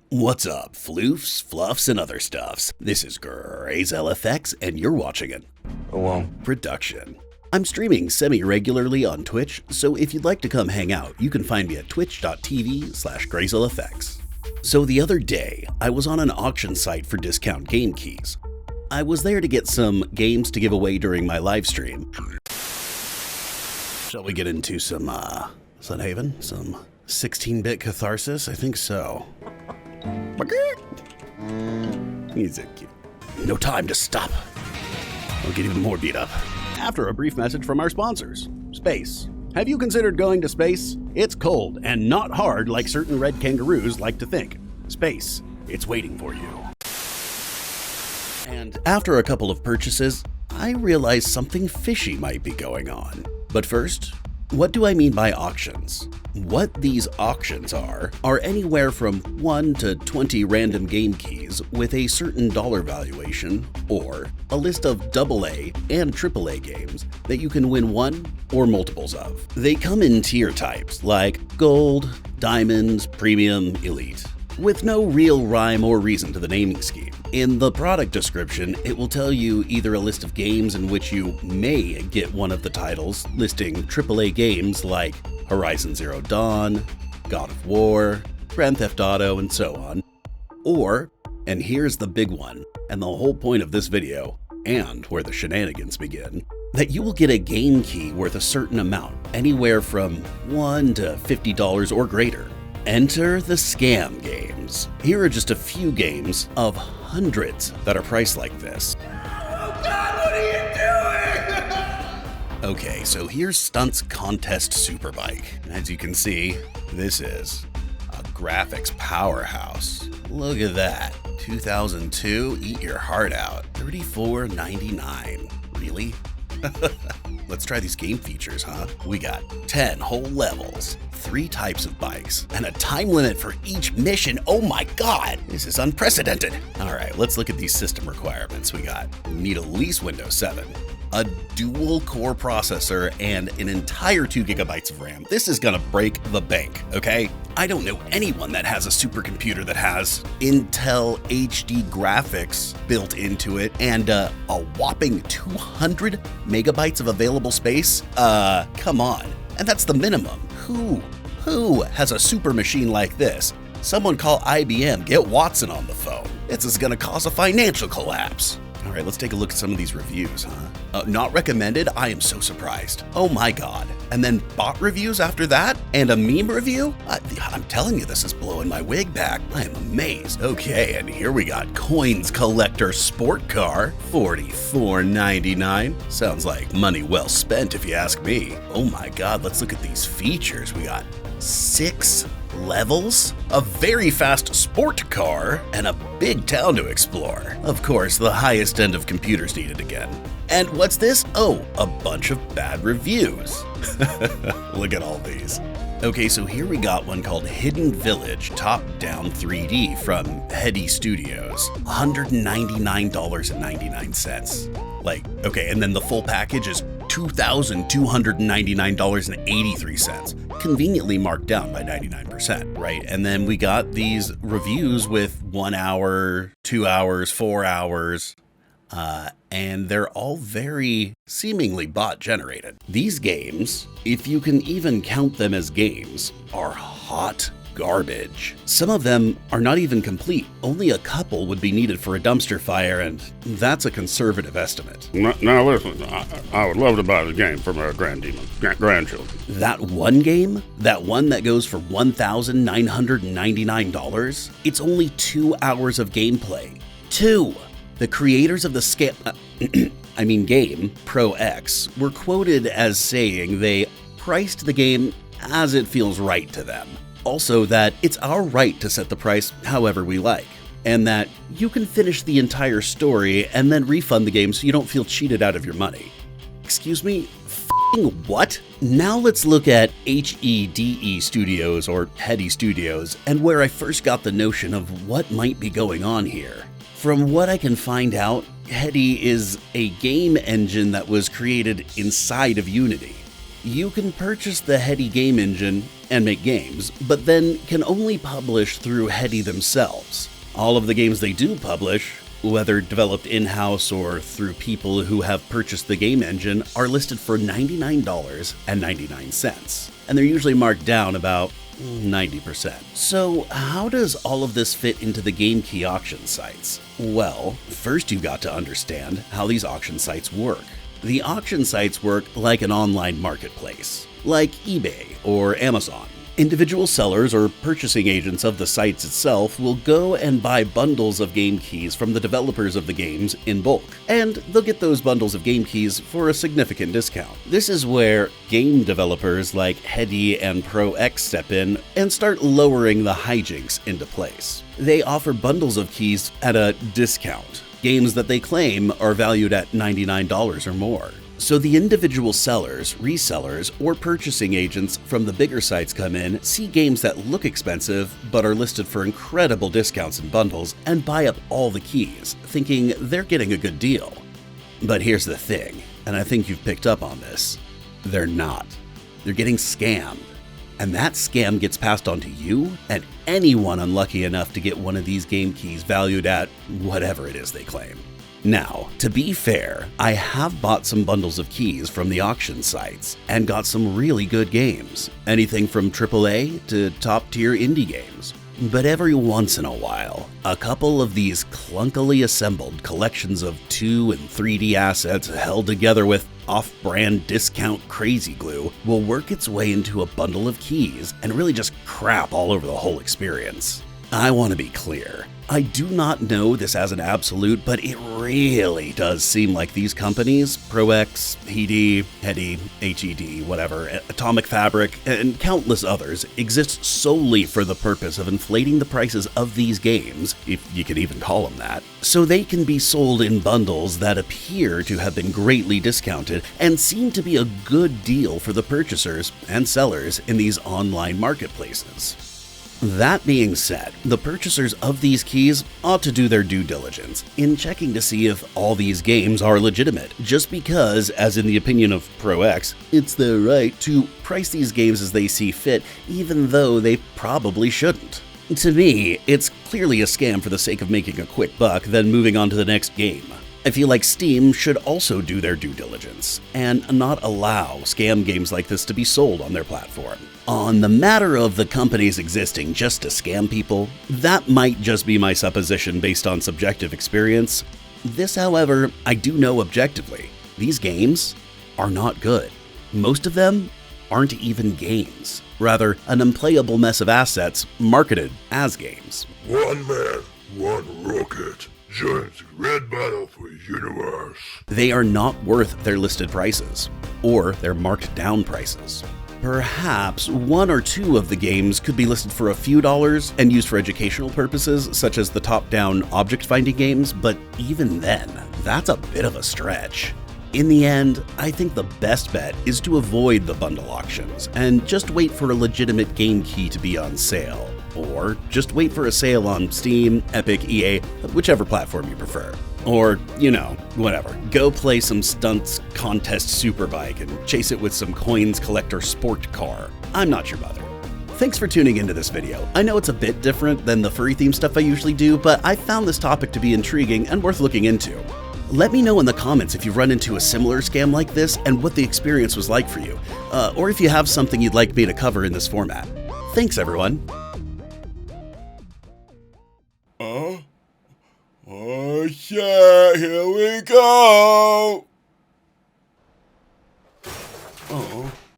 What's up, floofs, fluffs, and other stuffs? This is Gray's LFX, and you're watching an production. I'm streaming semi-regularly on Twitch, so if you'd like to come hang out, you can find me at twitch.tv/GraysLFX. So the other day, I was on an auction site for discount game keys. I was there to get some games to give away during my live stream. Shall we get into some, Sunhaven? Some 16-bit catharsis? I think so. He's a cute. No time to stop. I'll get even more beat up. After a brief message from our sponsors. Space. Have you considered going to space? It's cold and not hard like certain red kangaroos like to think. Space. It's waiting for you. And after a couple of purchases, I realized something fishy might be going on. But first, what do I mean by auctions? What these auctions are anywhere from 1 to 20 random game keys with a certain dollar valuation, or a list of AA and AAA games that you can win one or multiples of. They come in tier types like gold, diamonds, premium, elite, with no real rhyme or reason to the naming scheme. In the product description, it will tell you either a list of games in which you may get one of the titles, listing AAA games like Horizon Zero Dawn, God of War, Grand Theft Auto, and so on, or, and here's the big one, and the whole point of this video, and where the shenanigans begin, that you will get a game key worth a certain amount, anywhere from $1 to $50 or greater. Enter the scam games. Here are just a few games of hundreds that are priced like this. Oh God, what are you doing? Okay, so here's Stunts Contest Superbike. As you can see, this is a graphics powerhouse. Look at that. 2002, eat your heart out. $34.99. Really? Let's try these game features, huh? We got 10 whole levels, 3 types of bikes, and a time limit for each mission. Oh my God, this is unprecedented. All right, let's look at these system requirements. We need at least Windows 7, a dual core processor, and an entire 2 gigabytes of RAM. This is gonna break the bank, okay? I don't know anyone that has a supercomputer that has Intel HD graphics built into it and a whopping 200 megabytes of available space. Come on. And that's the minimum. Who has a super machine like this? Someone call IBM, get Watson on the phone. This is gonna cause a financial collapse. All right, let's take a look at some of these reviews, huh? Not recommended? I am so surprised. Oh my God. And then bot reviews after that? And a meme review? I'm telling you, this is blowing my wig back. I am amazed. Okay, and here we got Coins Collector Sport Car, $44.99. Sounds like money well spent if you ask me. Oh my God, let's look at these features. We got 6 levels, a very fast sport car, and a big town to explore. Of course, the highest end of computers needed again. And what's this? Oh, a bunch of bad reviews. Look at all these. Okay, so here we got one called Hidden Village Top-Down 3D from Heady Studios, $199.99. Okay, and then the full package is $2,299.83, conveniently marked down by 99%, right? And then we got these reviews with 1 hour, 2 hours, 4 hours, and they're all very seemingly bot generated. These games, if you can even count them as games, are hot garbage. Some of them are not even complete. Only a couple would be needed for a dumpster fire, and that's a conservative estimate. Now listen, I would love to buy the game for my grandchildren. That one game? That one that goes for $1,999? It's only 2 hours of gameplay. 2! The creators of the game, Pro X, were quoted as saying they priced the game as it feels right to them. Also that it's our right to set the price however we like, and that you can finish the entire story and then refund the game so you don't feel cheated out of your money. Excuse me? What? Now let's look at HEDE Studios, or Heady Studios, and where I first got the notion of what might be going on here. From what I can find out, Heady is a game engine that was created inside of Unity. You can purchase the Heady game engine and make games, but then can only publish through Heady themselves. All of the games they do publish, whether developed in-house or through people who have purchased the game engine, are listed for $99.99, and they're usually marked down about 90%. So how does all of this fit into the game key auction sites? Well, first you've got to understand how these auction sites work. The auction sites work like an online marketplace, like eBay or Amazon. Individual sellers or purchasing agents of the sites itself will go and buy bundles of game keys from the developers of the games in bulk, and they'll get those bundles of game keys for a significant discount. This is where game developers like Heady and Pro X step in and start lowering the hijinks into place. They offer bundles of keys at a discount, games that they claim are valued at $99 or more. So the individual sellers, resellers, or purchasing agents from the bigger sites come in, see games that look expensive but are listed for incredible discounts and bundles, and buy up all the keys, thinking they're getting a good deal. But here's the thing, and I think you've picked up on this. They're not. They're getting scammed. And that scam gets passed on to you and anyone unlucky enough to get one of these game keys valued at whatever it is they claim. Now, to be fair, I have bought some bundles of keys from the auction sites and got some really good games, anything from AAA to top-tier indie games. But every once in a while, a couple of these clunkily assembled collections of 2 and 3D assets held together with off-brand discount crazy glue will work its way into a bundle of keys and really just crap all over the whole experience. I want to be clear. I do not know this as an absolute, but it really does seem like these companies, Pro X, Heady, HED, whatever, Atomic Fabric, and countless others, exist solely for the purpose of inflating the prices of these games, if you can even call them that, so they can be sold in bundles that appear to have been greatly discounted and seem to be a good deal for the purchasers and sellers in these online marketplaces. That being said, the purchasers of these keys ought to do their due diligence in checking to see if all these games are legitimate, just because, as in the opinion of Pro X, it's their right to price these games as they see fit, even though they probably shouldn't. To me, it's clearly a scam for the sake of making a quick buck, then moving on to the next game. I feel like Steam should also do their due diligence and not allow scam games like this to be sold on their platform. On the matter of the companies existing just to scam people, that might just be my supposition based on subjective experience. This, however, I do know objectively. These games are not good. Most of them aren't even games. Rather, an unplayable mess of assets marketed as games. One man, one rocket. Joins the red battle for the universe. They are not worth their listed prices, or their marked down prices. Perhaps one or two of the games could be listed for a few dollars and used for educational purposes, such as the top-down object-finding games, but even then, that's a bit of a stretch. In the end, I think the best bet is to avoid the bundle auctions and just wait for a legitimate game key to be on sale. Or just wait for a sale on Steam, Epic, EA, whichever platform you prefer. Or, whatever. Go play some stunts contest superbike and chase it with some coins collector sport car. I'm not your mother. Thanks for tuning into this video. I know it's a bit different than the furry theme stuff I usually do, but I found this topic to be intriguing and worth looking into. Let me know in the comments if you've run into a similar scam like this and what the experience was like for you, or if you have something you'd like me to cover in this format. Thanks, everyone. Oh shit, here we go!